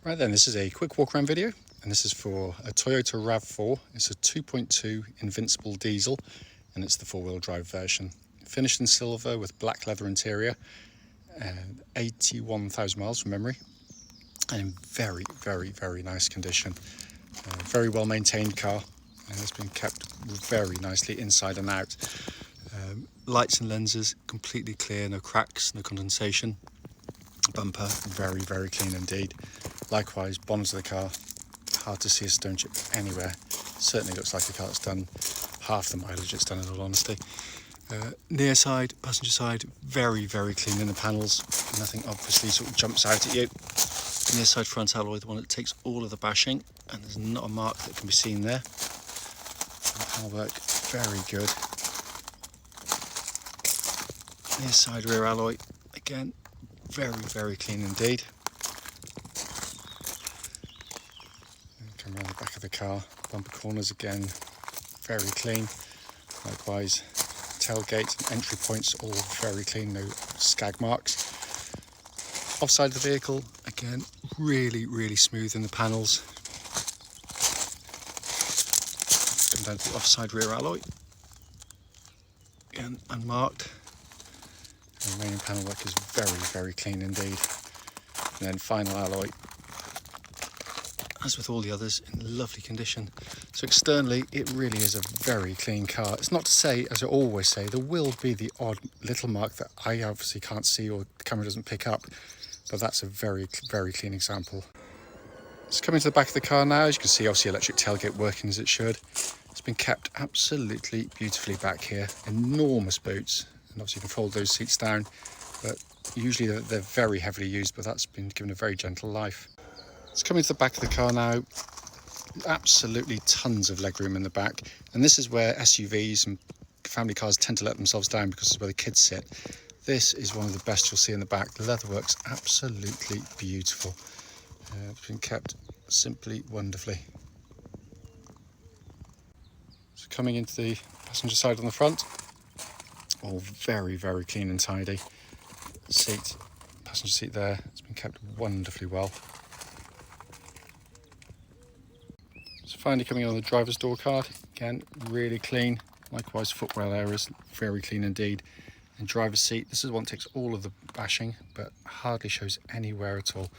Right then, this is a quick walk around video, and this is for a Toyota RAV4. It's a 2.2 Invincible diesel, and it's the four-wheel drive version. Finished in silver with black leather interior, 81,000 miles from memory, and in very, very, very nice condition. Very well maintained car, and it's been kept very nicely inside and out. Lights and lenses completely clear, no cracks, no condensation. Bumper very, very clean indeed. Likewise, bonnet of the car, hard to see a stone chip anywhere. Certainly looks like the car that's done half the mileage it's done, in all honesty. Near side, passenger side, very, very clean in the panels. Nothing obviously sort of jumps out at you. Near side front alloy, the one that takes all of the bashing, and there's not a mark that can be seen there. Panel work, very good. Near side rear alloy, again, very, very clean indeed. Come around the back of the car, bumper corners again, very clean. Likewise, tailgate and entry points all very clean, no scag marks. Offside of the vehicle, again, really, really smooth in the panels. Come down to the offside rear alloy, again, unmarked. The remaining panel work is very, very clean indeed. And then final alloy, as with all the others, in lovely condition. So externally, it really is a very clean car. It's not to say, as I always say, there will be the odd little mark that I obviously can't see or the camera doesn't pick up, but that's a very, very clean example. It's coming to the back of the car now. As you can see, obviously electric tailgate working as it should. It's been kept absolutely beautifully back here. Enormous boots. And obviously you can fold those seats down, but usually they're very heavily used, but that's been given a very gentle life. It's coming to the back of the car now. Absolutely tons of legroom in the back, and this is where SUVs and family cars tend to let themselves down because it's where the kids sit. This is one of the best you'll see in the back. The leatherwork's absolutely beautiful. It's been kept simply wonderfully. So coming into the passenger side on the front, all very, very clean and tidy. Seat, passenger seat there, it's been kept wonderfully well. So finally coming on the driver's door card, again, really clean. Likewise, footwell areas, very clean indeed. And driver's seat, this is one that takes all of the bashing, but hardly shows anywhere at all.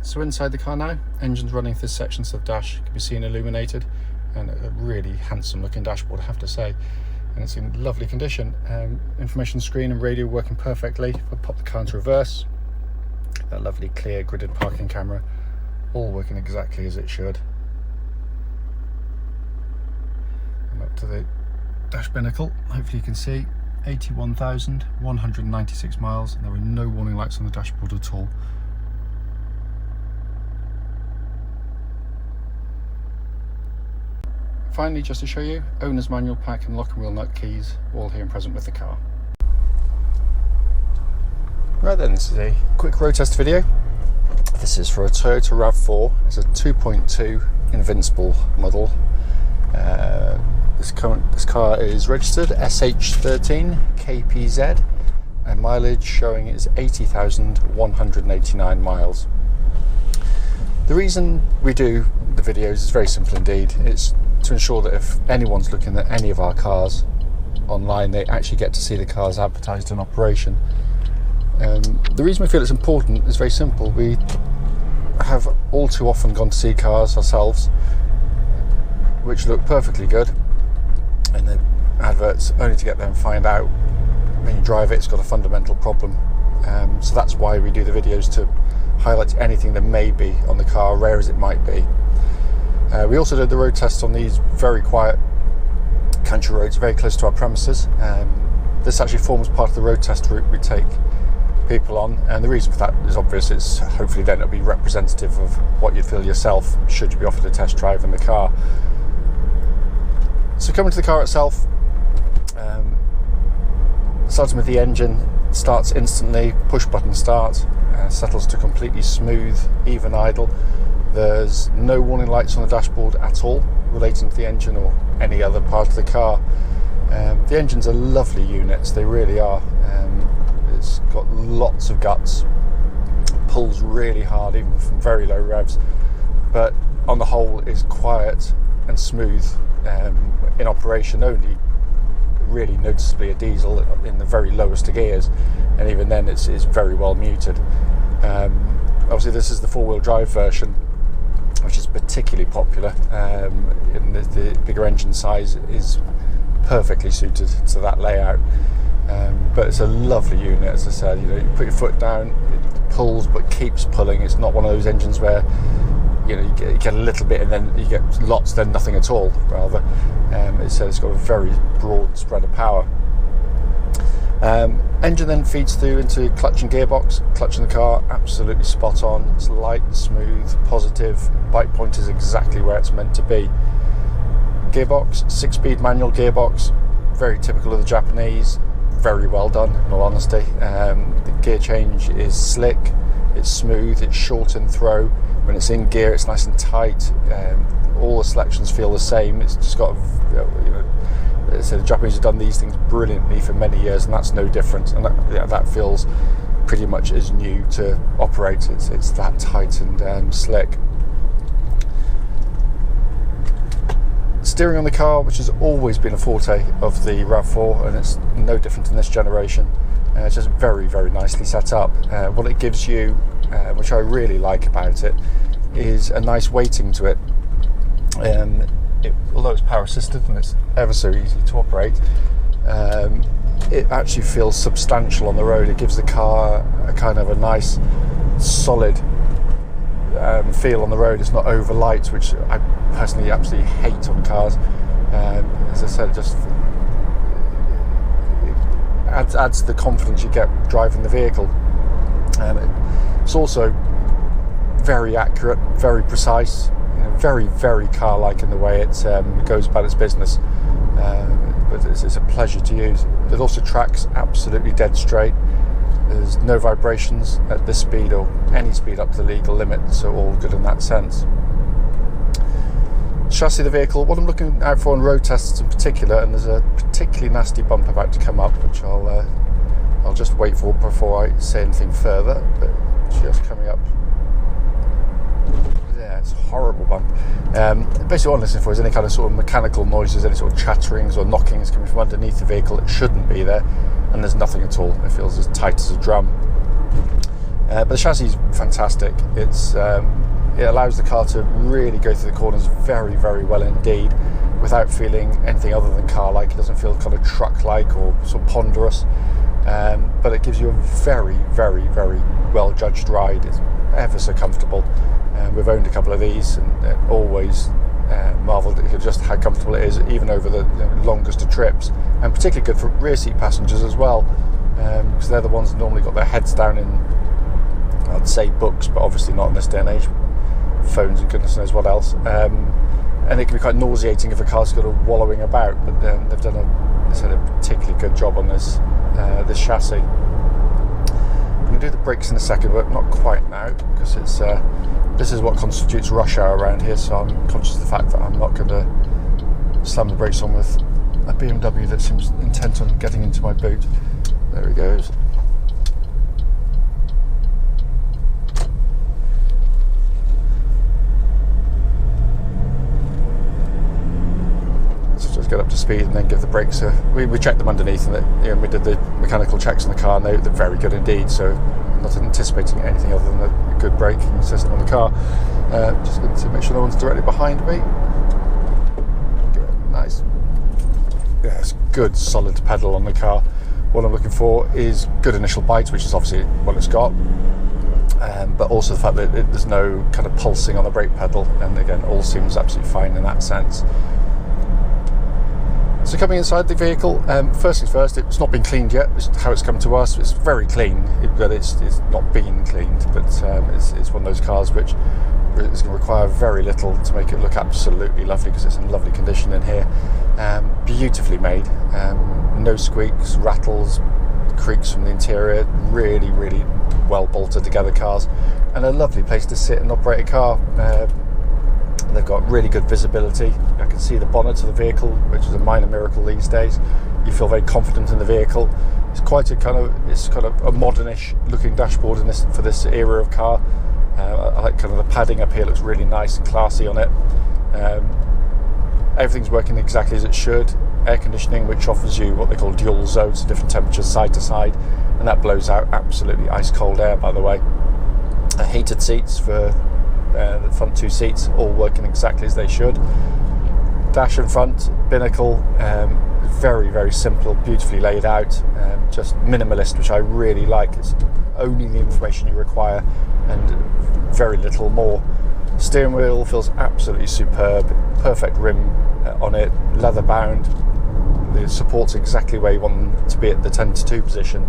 So inside the car now, engine's running through sections of the dash, can be seen illuminated. And a really handsome looking dashboard, I have to say, and it's in lovely condition. Information screen and radio working perfectly. If I pop the car into reverse, that lovely clear gridded parking camera, all working exactly as it should. And up to the dash binnacle, hopefully you can see 81,196 miles, and there are no warning lights on the dashboard at all. Finally, just to show you, owner's manual pack and lock and wheel nut keys, all here and present with the car. Right then, this is a quick road test video. This is for a Toyota RAV4. It's a 2.2 Invincible model. This car is registered SH13KPZ, and mileage showing is 80,189 miles. The reason we do the videos is very simple indeed. It's to ensure that if anyone's looking at any of our cars online, they actually get to see the cars advertised in operation. The reason we feel it's important is very simple. We have all too often gone to see cars ourselves which look perfectly good, and the adverts, only to get there and find out when you drive it's got a fundamental problem. So that's why we do the videos, to highlight anything that may be on the car, rare as it might be. We also did the road test on these very quiet country roads very close to our premises. This actually forms part of the road test route we take people on, and the reason for that is obvious. It's hopefully then it'll be representative of what you'd feel yourself should you be offered a test drive in the car. So coming to the car itself, starting with the engine, starts instantly, push button start, settles to completely smooth, even idle. There's no warning lights on the dashboard at all relating to the engine or any other part of the car. The engines are lovely units, they really are. It's got lots of guts, pulls really hard even from very low revs, but on the whole is quiet and smooth in operation, only really noticeably a diesel in the very lowest of gears, and even then it's very well muted. Obviously this is the four-wheel drive version, which is particularly popular, and the bigger engine size is perfectly suited to that layout. But it's a lovely unit, as I said. You put your foot down, it pulls but keeps pulling. It's not one of those engines where you get a little bit and then you get lots, then nothing at all. Rather, it's got a very broad spread of power. Engine then feeds through into clutch and gearbox. Clutch in the car, absolutely spot on. It's light, smooth, positive. Bike point is exactly where it's meant to be. Gearbox, 6-speed manual gearbox, very typical of the Japanese. Very well done, in all honesty. The gear change is slick, it's smooth, it's short in throw. When it's in gear, it's nice and tight. All the selections feel the same. It's just got, so the Japanese have done these things brilliantly for many years, and that's no different. And that feels pretty much as new to operate. It's that tight and slick. Steering on the car, which has always been a forte of the RAV4, and it's no different in this generation. It's just very, very nicely set up. What it gives you, which I really like about it, is a nice weighting to it. Although it's power assisted and it's ever so easy to operate, it actually feels substantial on the road. It gives the car a kind of a nice, solid feel on the road. It's not over light, which I personally absolutely hate on cars. As I said, just adds to the confidence you get driving the vehicle. It's also very accurate, very precise, very, very car-like in the way it goes about its business. But it's a pleasure to use. It also tracks absolutely dead straight. There's no vibrations at this speed or any speed up to the legal limit, so all good in that sense. Chassis of the vehicle, what I'm looking out for on road tests in particular, and there's a particularly nasty bump about to come up, which I'll just wait for before I say anything further, but just coming up. Yeah, it's a horrible bump. Basically what I'm listening for is any kind of sort of mechanical noises, any sort of chatterings or knockings coming from underneath the vehicle. It shouldn't be there, and there's nothing at all. It feels as tight as a drum. But the chassis is fantastic. It allows the car to really go through the corners very, very well indeed, without feeling anything other than car-like. It doesn't feel kind of truck-like or sort of ponderous, but it gives you a very, very, very well-judged ride. It's ever so comfortable. We've owned a couple of these, and always marvelled at just how comfortable it is, even over the longest of trips, and particularly good for rear seat passengers as well, because they're the ones that normally got their heads down in, I'd say, books, but obviously not in this day and age, phones and goodness knows what else. And it can be quite nauseating if a car's sort of wallowing about, but they've done a particularly good job on this chassis. I'm going to do the brakes in a second, but not quite now, because this is what constitutes rush hour around here, so I'm conscious of the fact that I'm not going to slam the brakes on with a BMW that seems intent on getting into my boot. There he goes. So just get up to speed and then give the brakes we checked them underneath, and we did the mechanical checks on the car, and they're very good indeed, so I'm not anticipating anything other than a good braking system on the car. Just going to make sure no one's directly behind me. Give it a nice, it's good solid pedal on the car. What I'm looking for is good initial bite, which is obviously what it's got, but also the fact that there's no kind of pulsing on the brake pedal, and again, all seems absolutely fine in that sense. So coming inside the vehicle, first things first, it's not been cleaned yet. It's how it's come to us. It's very clean, but it's not been cleaned. But it's one of those cars which is going to require very little to make it look absolutely lovely, because it's in lovely condition in here. Beautifully made, no squeaks, rattles, creaks from the interior. Really, really well bolted together cars, and a lovely place to sit and operate a car. They've got really good visibility. I can see the bonnet of the vehicle, which is a minor miracle these days. you feel very confident in the vehicle. It's quite a kind of a modernish looking dashboard for this era of car. I like kind of the padding up here, looks really nice and classy on it. Everything's working exactly as it should. Air conditioning, which offers you what they call dual zones, different temperatures side to side, and that blows out absolutely ice cold air, by the way. Heated seats for the front 2 seats, all working exactly as they should. Dash in front, binnacle, very, very simple, beautifully laid out, just minimalist, which I really like. It's only the information you require and very little more. Steering wheel feels absolutely superb, perfect rim on it, leather bound. The support's exactly where you want them to be at the 10:2 position,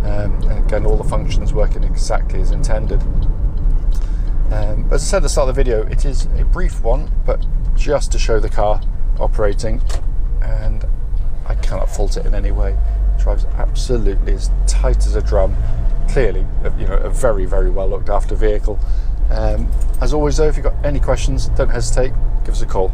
and again, all the functions working exactly as intended. As I said at the start of the video, it is a brief one, but just to show the car operating, and I cannot fault it in any way. It drives absolutely as tight as a drum. Clearly, a very, very well looked after vehicle. As always though, if you've got any questions, don't hesitate, give us a call.